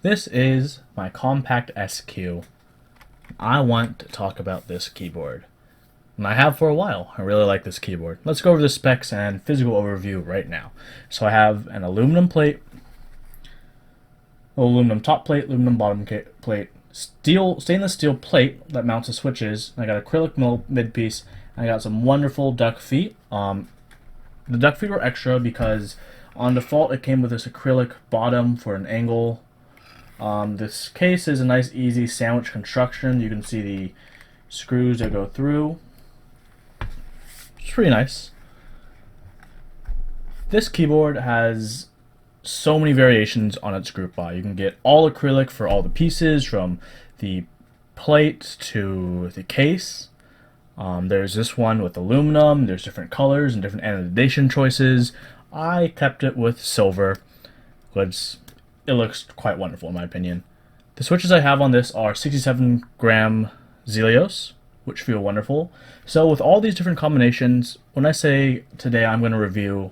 This is my Compact SQ. I want to talk about this keyboard. And I have for a while. I really like this keyboard. Let's go over the specs and physical overview right now. So I have an aluminum plate, aluminum top plate, aluminum bottom plate, stainless steel plate that mounts the switches. I got acrylic mid piece. I got some wonderful duck feet. The duck feet were extra because on default it came with this acrylic bottom for an angle. This case is a nice easy sandwich construction. You can see the screws that go through. It's pretty nice. This keyboard has so many variations on its group buy. You can get all acrylic for all the pieces, from the plate to the case. There's this one with aluminum. There's different colors and different anodization choices. I kept it with silver, which it looks quite wonderful in my opinion. The switches I have on this are 67 gram Zelios, which feel wonderful. So with all these different combinations, when I say today I'm going to review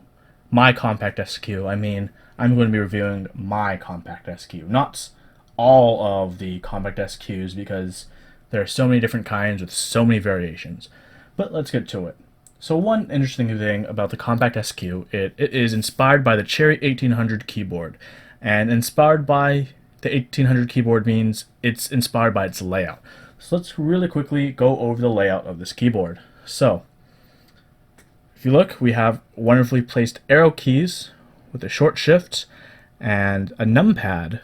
my Compact SQ, I mean I'm going to be reviewing my Compact SQ, not all of the Compact SQs, because there are so many different kinds with so many variations. But let's get to it. So one interesting thing about the Compact SQ, it is inspired by the Cherry 1800 keyboard. And inspired by the 1800 keyboard means it's inspired by its layout. So let's really quickly go over the layout of this keyboard. So if you look, we have wonderfully placed arrow keys with a short shift and a numpad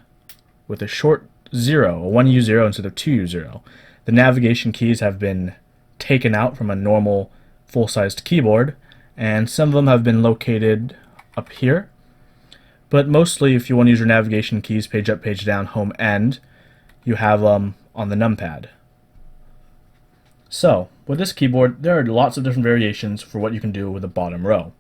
with a short 0, a 1U0 instead of 2U0. The navigation keys have been taken out from a normal full-sized keyboard, and some of them have been located up here. But mostly, if you want to use your navigation keys, page up, page down, home, end, you have them on the numpad. So, with this keyboard, there are lots of different variations for what you can do with the bottom row.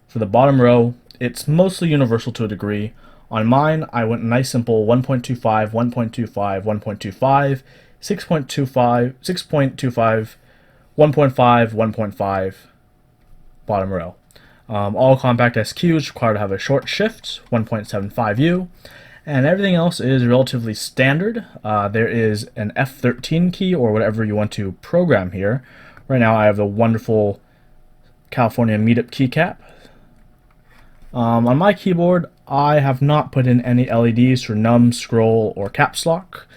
For the bottom row, it's mostly universal to a degree. On mine, I went nice simple 1.25, 1.25, 1.25, 6.25, 6.25, 1.5, 1.5 bottom row. All Compact SQs require to have a short shift, 1.75U, and everything else is relatively standard. There is an F13 key, or whatever you want to program here. Right now I have the wonderful California Meetup keycap. On my keyboard, I have not put in any LEDs for num, scroll, or caps lock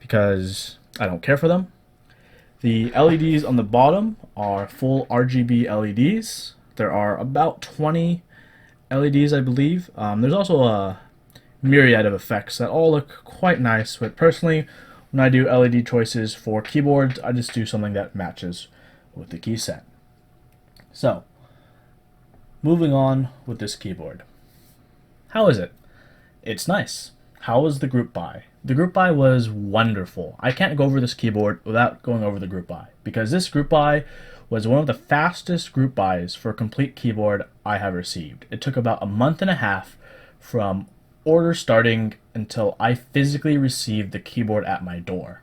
because I don't care for them. The LEDs on the bottom are full RGB LEDs. There are about 20 LEDs, I believe. There's also a myriad of effects that all look quite nice, but personally, when I do LED choices for keyboards, I just do something that matches with the key set. So, moving on with this keyboard. How is it? It's nice. How was the group buy? The group buy was wonderful. I can't go over this keyboard without going over the group buy, because this group buy was one of the fastest group buys for a complete keyboard I have received. It took about a month and a half from order starting until I physically received the keyboard at my door.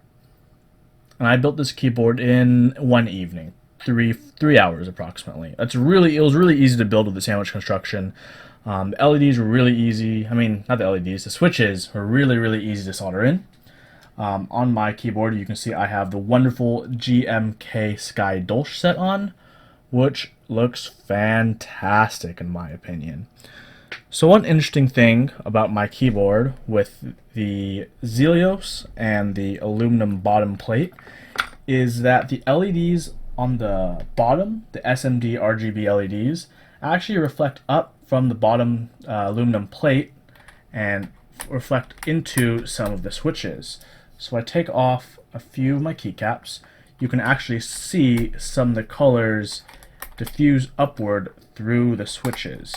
And I built this keyboard in one evening, three hours approximately. It was really easy to build with the sandwich construction. The LEDs were really easy. I mean, not the LEDs, the switches were really easy to solder in. On my keyboard, you can see I have the wonderful GMK Sky Dolch set on, which looks fantastic in my opinion. So one interesting thing about my keyboard with the Zelios and the aluminum bottom plate is that the LEDs on the bottom, the SMD RGB LEDs, actually reflect up from the bottom aluminum plate and reflect into some of the switches. So I take off a few of my keycaps. You can actually see some of the colors diffuse upward through the switches.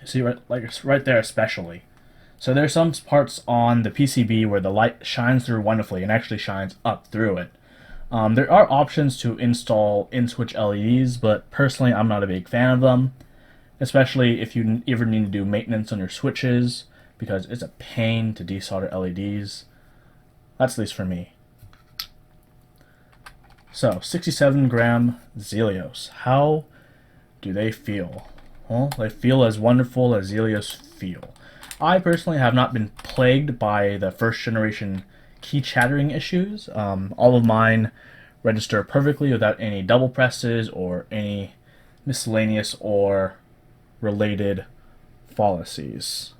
See, right there especially. So there's some parts on the PCB where the light shines through wonderfully and actually shines up through it. There are options to install in-switch LEDs, but personally I'm not a big fan of them, especially if you ever need to do maintenance on your switches, because it's a pain to desolder LEDs. That's at least for me. So, 67 gram Zelios. How do they feel? Well, they feel as wonderful as Zelios feel. I personally have not been plagued by the first generation key chattering issues. All of mine register perfectly without any double presses or any miscellaneous or related fallacies.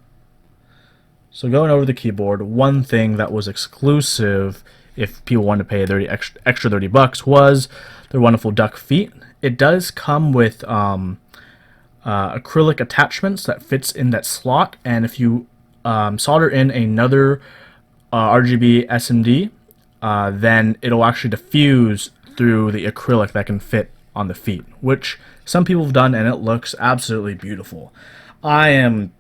So going over the keyboard, one thing that was exclusive if people wanted to pay 30 extra $30 was their wonderful duck feet. It does come with acrylic attachments that fits in that slot, and if you solder in another RGB SMD, then it'll actually diffuse through the acrylic that can fit on the feet, which some people have done, and it looks absolutely beautiful. I am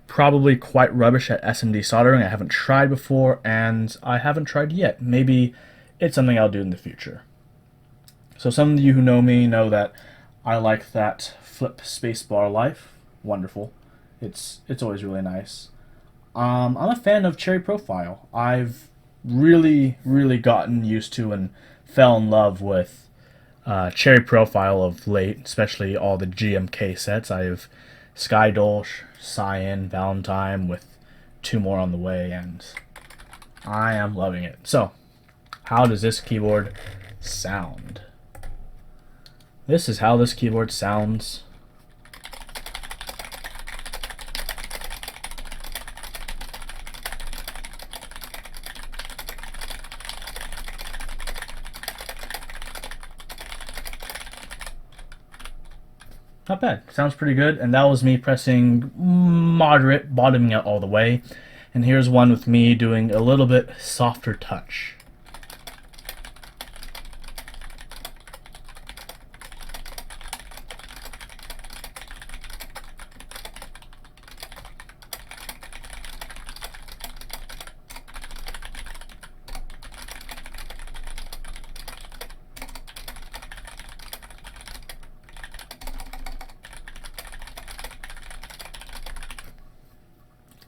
probably quite rubbish at SMD soldering. I haven't tried before, and I haven't tried yet. Maybe it's something I'll do in the future. So some of you who know me know that I like that flip spacebar life. Wonderful. It's always really nice. I'm a fan of Cherry Profile. I've really gotten used to and fell in love with Cherry Profile of late, especially all the GMK sets. I have Sky Dolch, Cyan, Valentine, with 2 more on the way, and I am loving it. So, how does this keyboard sound? This is how this keyboard sounds. Not bad. Sounds pretty good. And that was me pressing moderate, bottoming out all the way. And here's one with me doing a little bit softer touch.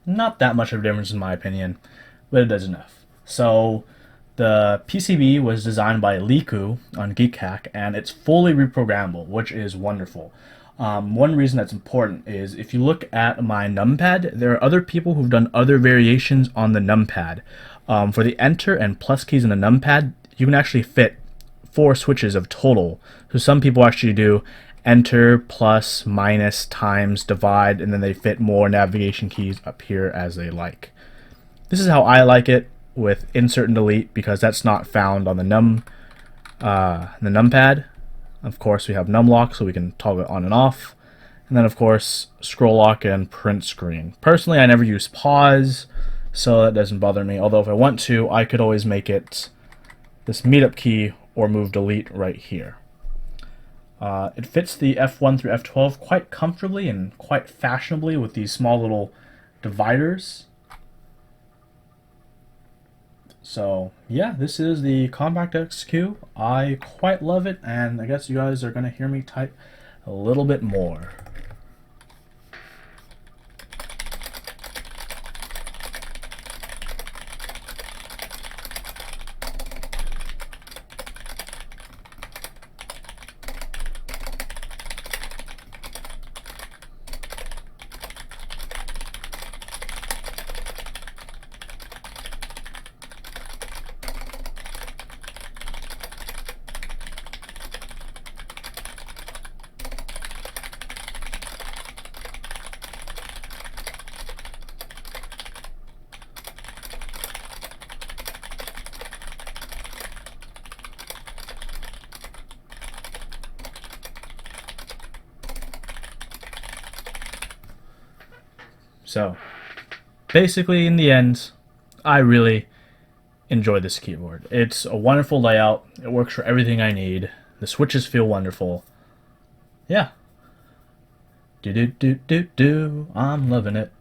Not that much of a difference in my opinion, but it does enough. So the PCB was designed by Liku on GeekHack, and it's fully reprogrammable, which is wonderful. One reason that's important is if you look at my numpad, there are other people who've done other variations on the numpad. For the enter and plus keys in the numpad, you can actually fit 4 switches of total. So some people actually do enter, plus, minus, times, divide, and then they fit more navigation keys up here as they like. This is how I like it, with insert and delete, because that's not found on the numpad. Of course, we have numlock, so we can toggle it on and off. And then, of course, scroll lock and print screen. Personally, I never use pause, so that doesn't bother me. Although if I want to, I could always make it this meetup key or move delete right here. It fits the F1 through F12 quite comfortably and quite fashionably with these small little dividers. So yeah, this is the Compact XQ. I quite love it, and I guess you guys are going to hear me type a little bit more. So, basically, in the end, I really enjoy this keyboard. It's a wonderful layout. It works for everything I need. The switches feel wonderful. Yeah. I'm loving it.